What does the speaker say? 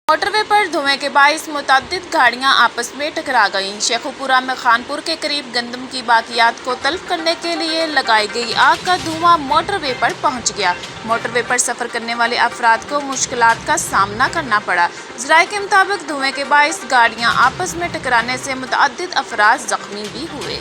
Motorway पर धुएं के बाइस मुतअद्दिद गाड़ियां आपस में टकरा गईं। शेखुपुरा में खानपुर के करीब गंदम की बाकियात को तल्फ करने के लिए लगाई गई आग का धुआं मोटरवे पर पहुंच गया। मोटरवे पर सफर करने वाले अफराद को मुश्किलात का सामना करना पड़ा। ज़राए के मुताबिक धुएं के बाइस गाड़ियां आपस में टकराने से मुतअद्दिद अफराद जख्मी भी हुए।